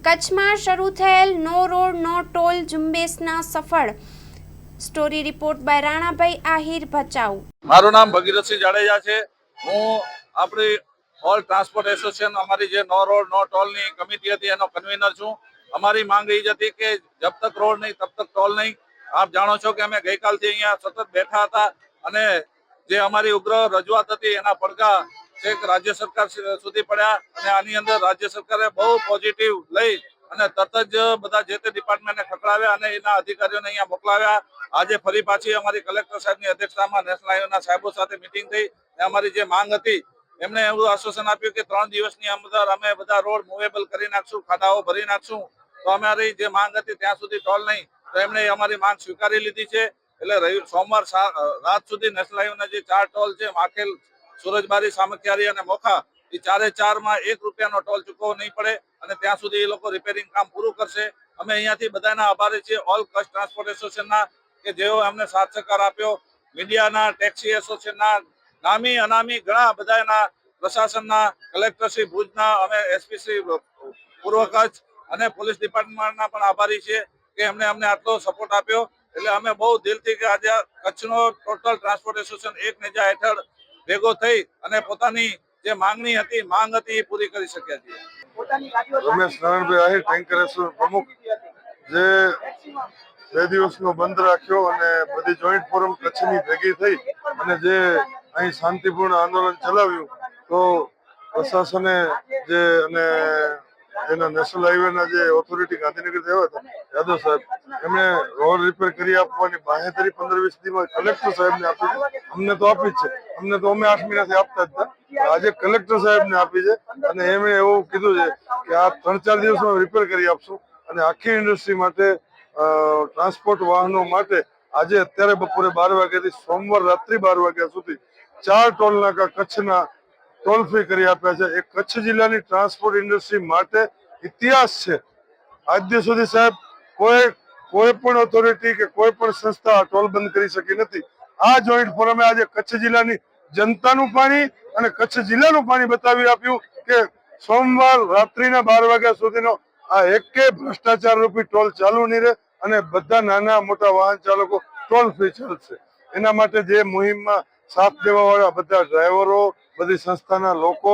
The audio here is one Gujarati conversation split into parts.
કચ્છમાં શરૂ થયેલ નો રોડ નો ટોલ ઝુંબેશના સફળ story report by Ranabhai Ahir Bhachau. મારું નામ ભગીરથસિંહ જાડેજા છે। હું આપણી ઓલ ટ્રાન્સપોર્ટ એસોસિએશન અમારી જે નો રોડ નો ટોલની કમિટી હતી એનો કન્વીનર છું। અમારી માંગ એ જ હતી કે જબ તક રોડ નહીં તબ તક ટોલ નહીં। આપ જાણો છો કે અમે ગઈકાલથી અહીંયા સતત બેઠા હતા અને જે અમારી ઉગ્ર રજૂઆત હતી એના પડઘા છેક રાજ્ય સરકાર સુધી પડ્યા અને આની અંદર રાજ્ય સરકારે બહુ પોઝિટિવ લઈ અને તરત જ બધા જે તે ડિપાર્ટમેન્ટને ખકડાવ્યા અને એના અધિકારીઓને અહીંયા મોકલાવ્યા। આજે ફરી પાછી અમારી કલેક્ટર સાહેબની અધ્યક્ષતામાં નેશનલ હાઈવેના સાહેબો સાથે મિટિંગ થઈ અને અમારી જે માંગ હતી એમણે એવું આશ્વાસન આપ્યું કે 3 દિવસની અંદર અમે બધા રોડ મૂવેબલ કરી નાખશું, ખાડાઓ ભરી નાખશું। તો અમારી જે માંગ હતી ત્યાં સુધી ટોલ નહીં, તો એમણે અમારી માંગ સ્વીકારી લીધી છે। એટલે સોમવાર રાત સુધી નેશનલ હાઈવેના જે 4 ટોલ છે માખેલ, સુરજબારી, સામખિયારી અને મોખા, એ 4-4માં ₹1 ટોલ ચૂકવવો નહીં પડે અને ત્યાં સુધી એ લોકો રિપેરિંગ કામ પૂરું કરશે। અમે અહીંયાથી બધાના આભારી છીએ, ઓલ કચ્છ ટ્રાન્સપોર્ટ એસોસિએશનના, કે જેઓ અમને સાથ સહકાર આપ્યો। મીડિયાના, ટેક્સી એસોસિએશનના, નામી અનામી ઘણા બધાના, પ્રશાસનના, કલેક્ટર શ્રી ભુજના, અમે એસપી શ્રી પૂર્વ કચ્છ અને પોલીસ ડિપાર્ટમેન્ટના પણ આભારી છીએ કે અમને આટલો સપોર્ટ આપ્યો। એટલે અમે બહુ દિલથી કે આજે કચ્છનો ટોટલ ટ્રાન્સપોર્ટ એસોસિએશન એક નેજા હેઠળ ભેગો થઈ અને પોતાની જે માંગ હતી એ પૂરી કરી શક્યા છીએ। રમેશ નારાયણભાઈ આહિર, ટેન્કર એસોસિએશન પ્રમુખ, જે 2 દિવસનો બંધ રાખ્યો અને બધી જોઈન્ટ ફોરમ કચ્છની ભેગી થઈ અને જે અહીં શાંતિપૂર્ણ આંદોલન ચલાવ્યું, તો પ્રશાસને જે અને એના નેશનલ હાઈવેના જે ઓથોરિટી ગાંધીનગરથી આવ્યા હતા યાદવ સાહેબ, એમણે રોડ રિપેર કરી આપવાની બાંહેધરી 15-20 દિવસમાં કલેક્ટર સાહેબને આપી છે। અમને તો આપી જ છે, અમને તો અમે 8 મહિનાથી આપતા જ હતા, આજે કલેક્ટર સાહેબને આપી છે અને એમણે એવું કીધું છે કે આ 3-4 દિવસમાં રિપેર કરી આપશું અને આખી ઇન્ડસ્ટ્રી માટે, ટ્રાન્સપોર્ટ વાહનો માટે આજે અત્યારે બપોરે 12 વાગ્યાથી સોમવાર રાત્રિ 12 વાગ્યા સુધી 4 ટોલ નાકા કચ્છના ટોલ ફ્રી કરી આપ્યા છે। એ કચ્છ જિલ્લાની ટ્રાન્સપોર્ટ ઇન્ડસ્ટ્રી માટે ઇતિહાસ છે। આજ દિવસ સુધી સાહેબ કોઈ પણ ઓથોરિટી કે કોઈ પણ સંસ્થા ટોલ બંધ કરી શકી નથી। આ જોઈન્ટ ફોરમે આજે કચ્છ જિલ્લાની જનતાનું પાણી અને કચ્છ જિલ્લાનું પાણી બતાવી આપ્યું કે સોમવાર રાત્રિના 12 વાગ્યા સુધીનો આ એકે ભ્રષ્ટાચાર રૂપી ટોલ ચાલુ નહીં રહે અને બધા નાના મોટા વાહન ચાલકો ટોલ ફ્રી ચાલશે। એના માટે જે મુહિમમાં સાથ દેવા વાળા બધા ડ્રાઈવરો, બધી સંસ્થાના લોકો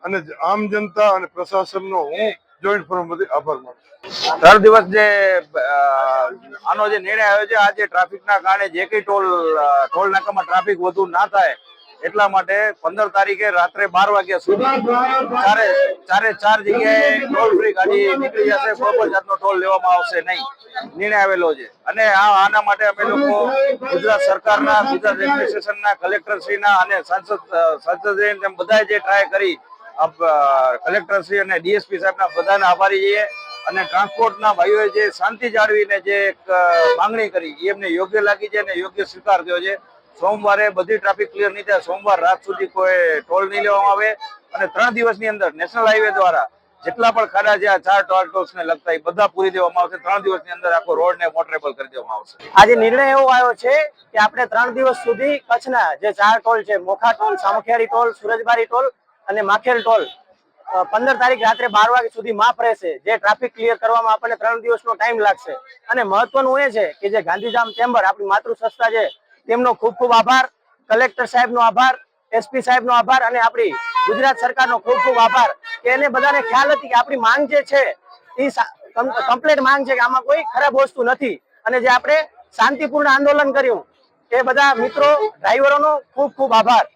અને આમ જનતા અને પ્રશાસનનો હું જોઈન્ટ ફોરમ બધી આભાર માનું છું। 3 દિવસ જે આનો જે નિર્ણય આવ્યો છે, આજે ટ્રાફિકના કારણે જે કઈ ટોલ નાકામાં ટ્રાફિક વધુ ના થાય એટલા માટે 15 તારીખે રાત્રે 12 વાગ્યા સુધી 4 જગ્યાએ ટોલ ફ્રી ગાડી નીકળી જશે। કોઈ પણ જાતનો ટોલ લેવામાં આવશે નહીં, નિર્ણય આવેલો છે। અને આના માટે અમે લોકો ગુજરાત સરકારના, ગુજરાત એડમિનિસ્ટ્રેશનના, કલેક્ટરશ્રીના અને સાંસદ બધા જે ટ્રાય કરી કલેક્ટરશ્રી અને ડીએસપી સાહેબના બધાના આભારી છીએ। અને ટ્રાન્સપોર્ટના ભાઈઓએ જે શાંતિ જાળવીને જે એક માંગણી કરી એમને યોગ્ય લાગી છે અને યોગ્ય સ્વીકાર થયો છે। સોમવારે બધી ટ્રાફિક ક્લિયર નહીં થાય, સોમવાર રાત સુધી કોઈ ટોલ નહીં લેવામાં આવે અને 3 દિવસની અંદર નેશનલ હાઈવે દ્વારા જેટલા પણ ખાડા છે આ 4 ટોલ્સને લગતા એ બધા પૂરી દેવામાં આવશે। 3 દિવસની અંદર આખો રોડને મોટરેબલ કરી દેવામાં આવશે। આજે નિર્ણય એવો આવ્યો છે કે આપણે 3 દિવસ સુધી કચ્છના જે 4 ટોલ છે, Mokha toll, Samakhiyari toll, Surajbari toll અને માખેલ ટોલ, 15 તારીખ રાત્રે 12 વાગ્યા સુધી માફ રહેશે। જે ટ્રાફિક ક્લિયર કરવામાં આપણને 3 દિવસનો ટાઈમ લાગશે। અને મહત્વનું એ છે કે જે ગાંધીધામ ચેમ્બર આપણી માતૃ સંસ્થા છે તેમનો ખૂબ ખૂબ આભાર, કલેક્ટર સાહેબનો આભાર, એસપી સાહેબનો આભાર અને આપણી ગુજરાત સરકારનો ખૂબ ખૂબ આભાર કે એને બધાને ખ્યાલ હતી કે આપણી માંગ જે છે એ કમ્પ્લીટ માંગ છે, કે આમાં કોઈ ખરાબ વસ્તુ નથી। અને જે આપણે શાંતિપૂર્ણ આંદોલન કર્યું એ બધા મિત્રો, ડ્રાઈવરોનો ખૂબ ખૂબ આભાર।